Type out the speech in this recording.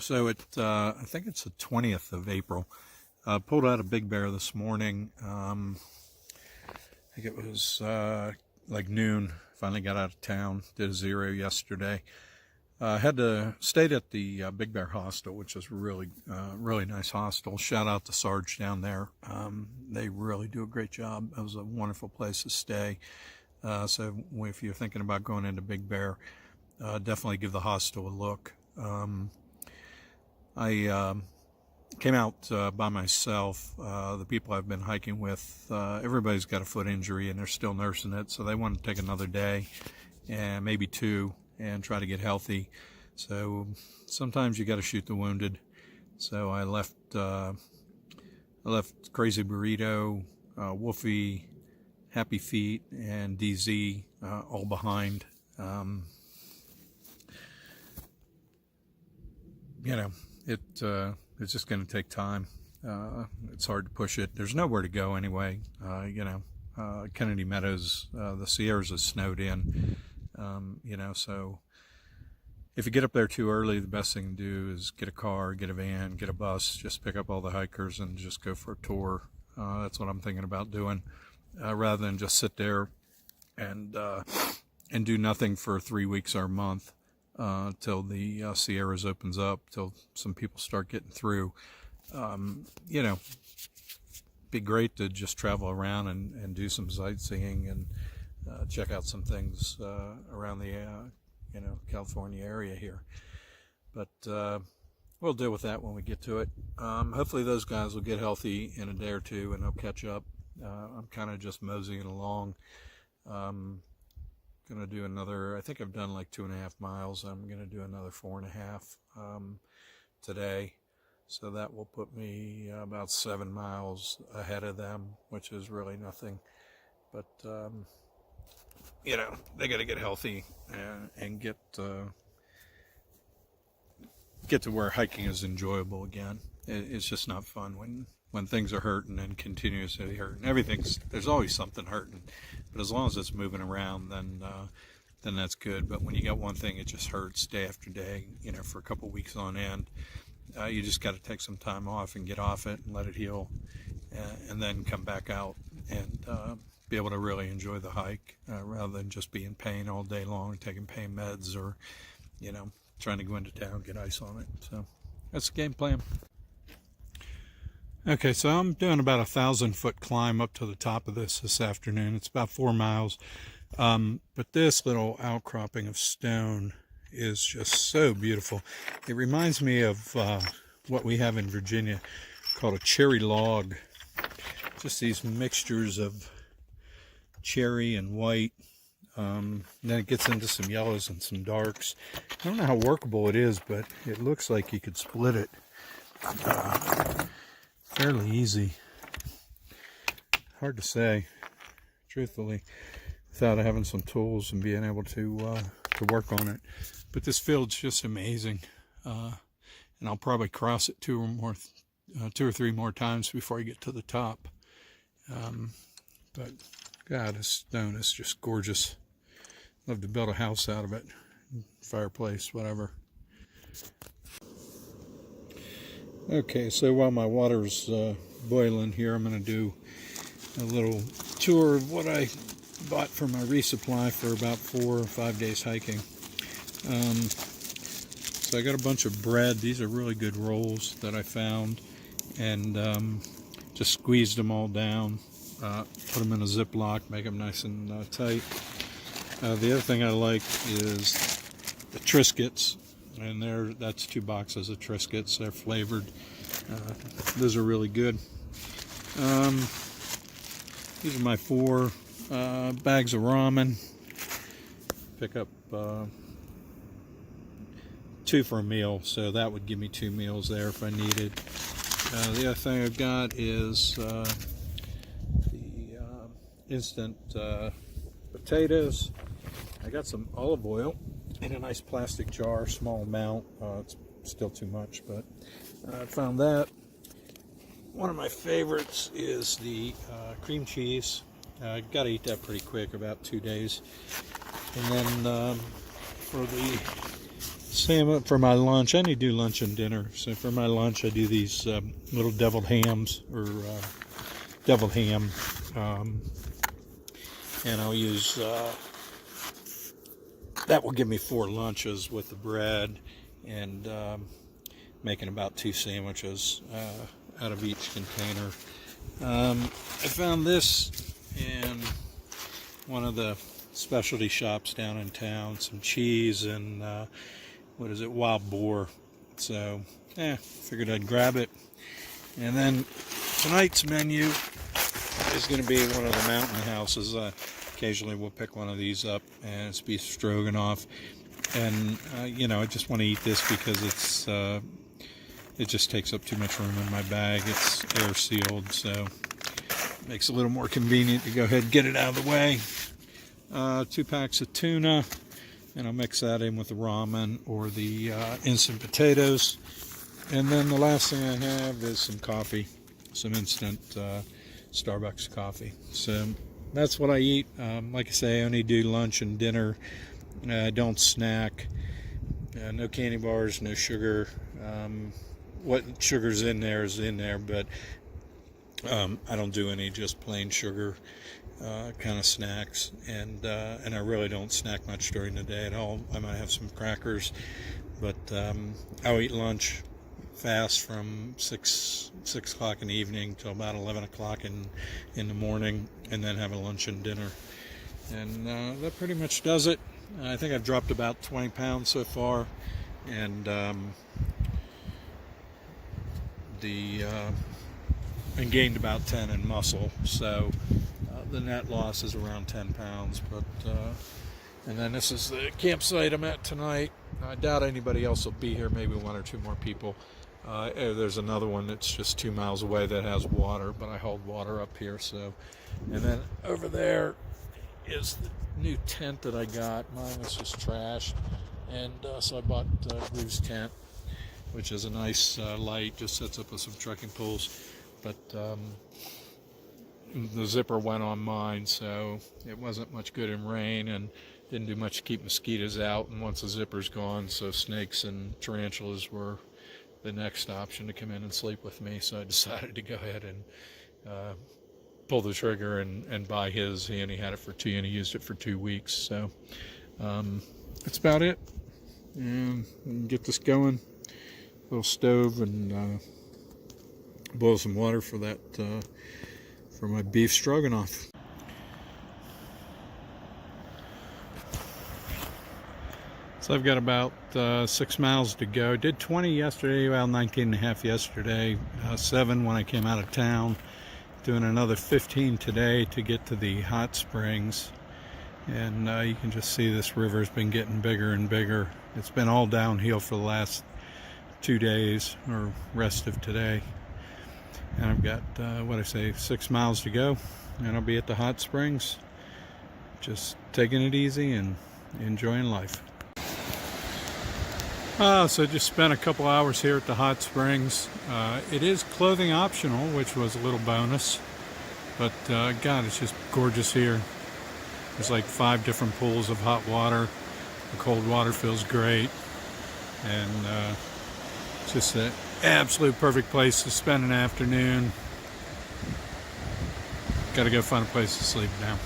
So I think it's the 20th of April. Pulled out a Big Bear this morning. I think it was like noon. Finally got out of town. Did a zero yesterday. Stayed at the Big Bear Hostel, which is really nice hostel. Shout out to Sarge down there. They really do a great job. It was a wonderful place to stay. So if you're thinking about going into Big Bear, definitely give the hostel a look. I came out by myself. The people I've been hiking with, everybody's got a foot injury and they're still nursing it, so they want to take another day and maybe two and try to get healthy. So sometimes you got to shoot the wounded. So I left Crazy Burrito, Wolfie, Happy Feet, and DZ all behind. It's just going to take time. It's hard to push it. There's nowhere to go anyway. Kennedy Meadows, the Sierras is snowed in. So if you get up there too early, the best thing to do is get a car, get a van, get a bus, just pick up all the hikers and just go for a tour. That's what I'm thinking about doing, rather than just sit there and do nothing for 3 weeks or a month. Till the Sierras opens up, till some people start getting through. Be great to just travel around and do some sightseeing and check out some things around the California area here. But we'll deal with that when we get to it. Hopefully those guys will get healthy in a day or two and they'll catch up. I'm kind of just moseying along. Gonna do another, I think I've done like 2.5 miles. I'm gonna do another 4.5 today, so that will put me about 7 miles ahead of them, which is really nothing. But they got to get healthy and get to where hiking is enjoyable again. It's just not fun when things are hurting and continuously hurting. There's always something hurting, but as long as it's moving around, then that's good. But when you got one thing, it just hurts day after day, for a couple weeks on end. You just got to take some time off and get off it and let it heal, and then come back out and be able to really enjoy the hike, rather than just be in pain all day long and taking pain meds or, trying to go into town and get ice on it. So that's the game plan. Okay, so I'm doing about 1,000-foot climb up to the top of this afternoon. It's about 4 miles. But this little outcropping of stone is just so beautiful. It reminds me of what we have in Virginia called a cherry log. Just these mixtures of cherry and white. Then it gets into some yellows and some darks. I don't know how workable it is, but it looks like you could split it fairly easy. Hard to say, truthfully, without having some tools and being able to work on it. But this field's just amazing, and I'll probably cross it 2 or 3 more times before I get to the top. But God, this stone is just gorgeous. Love to build a house out of it, fireplace, whatever. Okay, so while my water's boiling here, I'm going to do a little tour of what I bought for my resupply for about 4 or 5 days hiking. So I got a bunch of bread. These are really good rolls that I found, and just squeezed them all down, put them in a Ziploc, make them nice and tight. The other thing I like is the Triscuits. And that's 2 boxes of Triscuits. They're flavored. Those are really good. These are my 4 bags of ramen. Pick up 2 for a meal, so that would give me 2 meals there if I needed. The other thing I've got is the instant potatoes. I got some olive oil in a nice plastic jar, small amount. It's still too much, but I found that. One of my favorites is the cream cheese. Got to eat that pretty quick, about 2 days. And then for the salmon for my lunch. I only do lunch and dinner. So for my lunch, I do these little deviled hams, or deviled ham. And I'll use, that will give me 4 lunches with the bread, and making about 2 sandwiches out of each container. I found this in one of the specialty shops down in town, some cheese and wild boar. So figured I'd grab it. And then tonight's menu is going to be one of the mountain houses. Occasionally we'll pick one of these up, and it's beef stroganoff. And I just want to eat this because it just takes up too much room in my bag. It's air sealed, so it makes it a little more convenient to go ahead and get it out of the way. 2 packs of tuna, and I'll mix that in with the ramen or the instant potatoes. And then the last thing I have is some coffee, some instant Starbucks coffee. So that's what I eat. Like I say, I only do lunch and dinner. I don't snack. No candy bars, no sugar. What sugar's in there is in there, but I don't do any just plain sugar kind of snacks, and I really don't snack much during the day at all. I might have some crackers, but I'll eat lunch fast from 6 o'clock in the evening till about 11 o'clock in the morning, and then have a lunch and dinner, and that pretty much does it. I think I've dropped about 20 pounds so far, and and gained about 10 in muscle, so the net loss is around 10 pounds. But and then this is the campsite I'm at tonight. I doubt anybody else will be here, maybe 1 or 2 more people. There's another one that's just 2 miles away that has water, but I hold water up here. So, and then over there is the new tent that I got. Mine was just trashed, and so I bought Gru's tent, which is a nice light, just sets up with some trekking poles. But the zipper went on mine, so it wasn't much good in rain, and didn't do much to keep mosquitoes out. And once the zipper's gone, so snakes and tarantulas were the next option to come in and sleep with me. So I decided to go ahead and pull the trigger and buy his. He only had it for 2, and he used it for 2 weeks. So that's about it. And get this going. Little stove, and boil some water for that for my beef stroganoff. So I've got about 6 miles to go. Did 20 yesterday, about 19 and a half yesterday, 7 when I came out of town. Doing another 15 today to get to the hot springs. And you can just see this river's been getting bigger and bigger. It's been all downhill for the last 2 days, or rest of today. And I've got 6 miles to go, and I'll be at the hot springs, just taking it easy and enjoying life. So just spent a couple hours here at the hot springs. It is clothing optional, which was a little bonus, but God, it's just gorgeous here. There's like 5 different pools of hot water. The cold water feels great, and it's just an absolute perfect place to spend an afternoon. Got to go find a place to sleep now.